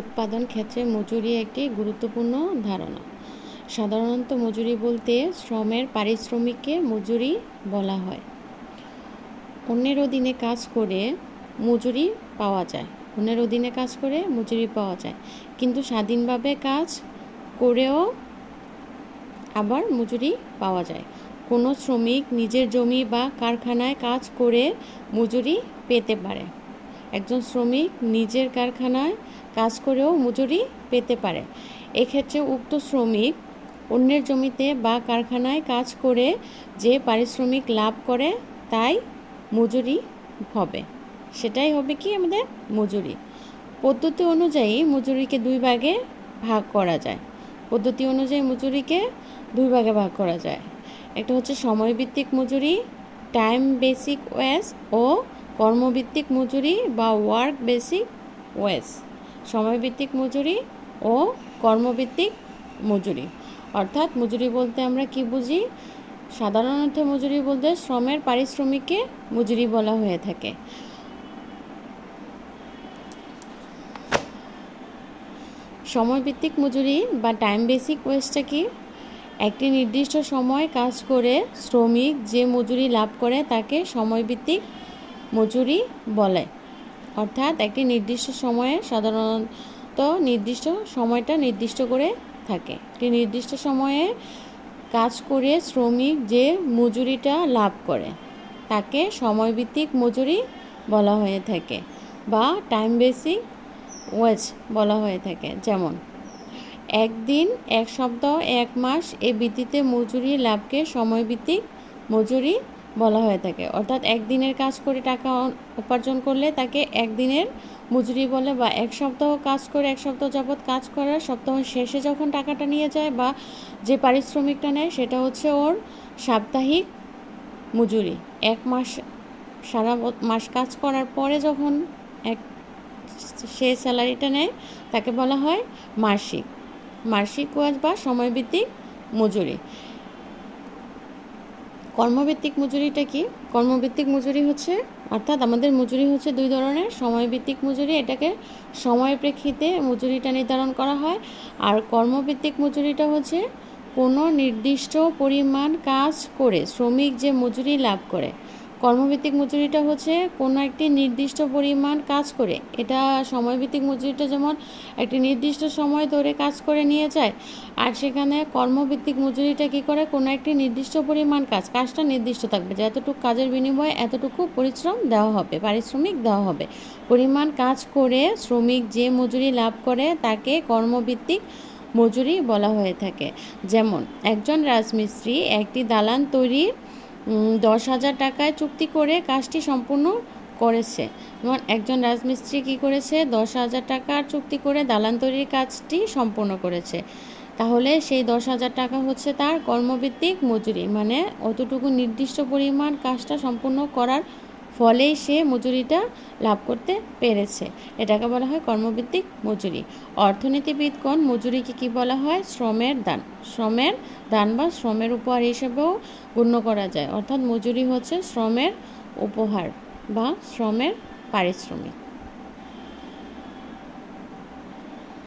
উৎপাদন ক্ষেত্রে মজুরি একটি গুরুত্বপূর্ণ ধারণা। সাধারণত মজুরি বলতে শ্রমের পারিশ্রমিককে মজুরি বলা হয়। অন্যের অধীনে কাজ করে মজুরি পাওয়া যায়। কিন্তু স্বাধীনভাবে কাজ করেও আবার মজুরি পাওয়া যায়। কোনো শ্রমিক নিজের জমি বা কারখানায় কাজ করে মজুরি পেতে পারে। একজন শ্রমিক নিজের কারখানায় কাজ করেও মজুরি পেতে পারে। এক্ষেত্রে উক্ত শ্রমিক অন্যের জমিতে বা কারখানায় কাজ করে যে পারিশ্রমিক লাভ করে তাই মজুরি হবে। সেটাই হবে কি আমাদের মজুরি। পদ্ধতি অনুযায়ী মজুরিকে দুই ভাগে ভাগ করা যায়। একটা হচ্ছে সময়ভিত্তিক মজুরি, টাইম বেসিক ওয়েজ, ও কর্মভিত্তিক মজুরি বা ওয়ার্ক বেসিক ওয়েজ। সময়ভিত্তিক মজুরি ও কর্মভিত্তিক মজুরি। অর্থাৎ মজুরি বলতে আমরা কি বুঝি? সাধারণত মজুরি বলতে শ্রমের পারিশ্রমিককে মজুরি বলা হয়ে থাকে। সময়ভিত্তিক মজুরি বা টাইম বেসিক ওয়েজটা কি? একটি নির্দিষ্ট সময় কাজ করে শ্রমিক যে মজুরি লাভ করে তাকে সময়ভিত্তিক মজুরি বলে। অর্থাৎ একটি নির্দিষ্ট সময়ে সাধারণত নির্দিষ্ট সময়টা নির্দিষ্ট করে থাকে। একটি নির্দিষ্ট সময়ে কাজ করে শ্রমিক যে মজুরিটা লাভ করে তাকে সময়ভিত্তিক মজুরি বলা হয়ে থাকে বা টাইম বেসিক ওয়েজ বলা হয়ে থাকে। যেমন একদিন, এক সপ্তাহ, এক মাস এ ভিত্তিতে মজুরি লাভকে সময়ভিত্তিক মজুরি বলা হয়ে থাকে। অর্থাৎ একদিনের কাজ করে টাকা উপার্জন করলে তাকে একদিনের মজুরি বলে, বা এক সপ্তাহ কাজ করে এক সপ্তাহ যাবৎ কাজ করার সপ্তাহ শেষে যখন টাকাটা নিয়ে যায় বা যে পারিশ্রমিকটা নেয় সেটা হচ্ছে ওর সাপ্তাহিক মজুরি। এক মাস সারা মাস কাজ করার পরে যখন সে স্যালারিটা নেয় তাকে বলা হয় মাসিক ওয়াজ বা সময়ভিত্তিক মজুরি। কর্মভিত্তিক মজুরিটা কি? কর্মভিত্তিক মজুরি হচ্ছে, অর্থাৎ আমাদের মজুরি হচ্ছে দুই ধরনের। সময়ভিত্তিক মজুরি, এটাকে সময়ের প্রেক্ষিতে মজুরিটা নির্ধারণ করা হয়। আর কর্মভিত্তিক মজুরিটা হচ্ছে কোনো নির্দিষ্ট পরিমাণ কাজ করে শ্রমিক যে মজুরি লাভ করে। কর্মভিত্তিক মজুরিটা হচ্ছে কোনো একটি নির্দিষ্ট পরিমাণ কাজ করে। এটা সময়ভিত্তিক মজুরিটা যেমন একটি নির্দিষ্ট সময় ধরে কাজ করে নিয়ে যায়, আর সেখানে কর্মভিত্তিক মজুরিটা কি করে? কোনো একটি নির্দিষ্ট পরিমাণ কাজটা নির্দিষ্ট থাকবে যে এতটুকু কাজের বিনিময়ে এতটুকু পারিশ্রমিক দেওয়া হবে। পরিমাণ কাজ করে শ্রমিক যে মজুরি লাভ করে তাকে কর্মভিত্তিক মজুরি বলা হয়ে থাকে। যেমন একজন রাজমিস্ত্রি একটি দালান তৈরি 10,000 টাকায় চুক্তি করে কাজটি সম্পূর্ণ করেছে। যেমন একজন রাজমিস্ত্রি কি করেছে? 10,000 টাকার চুক্তি করে দালান তৈরির কাজটি সম্পূর্ণ করেছে। তাহলে সেই 10,000 টাকা হচ্ছে তার কর্মভিত্তিক মজুরি, মানে অতটুকু নির্দিষ্ট পরিমাণ কাজটা সম্পূর্ণ করার ফলেই সে মজুরিটা লাভ করতে পেরেছে। এটাকে বলা হয় কর্মভিত্তিক মজুরি। অর্থনীতিবিদগণ মজুরিকে কি বলা হয়? শ্রমের দান বা শ্রমের উপহার হিসেবেও গণ্য করা যায়। অর্থাৎ মজুরি হচ্ছে শ্রমের উপহার বা শ্রমের পারিশ্রমিক।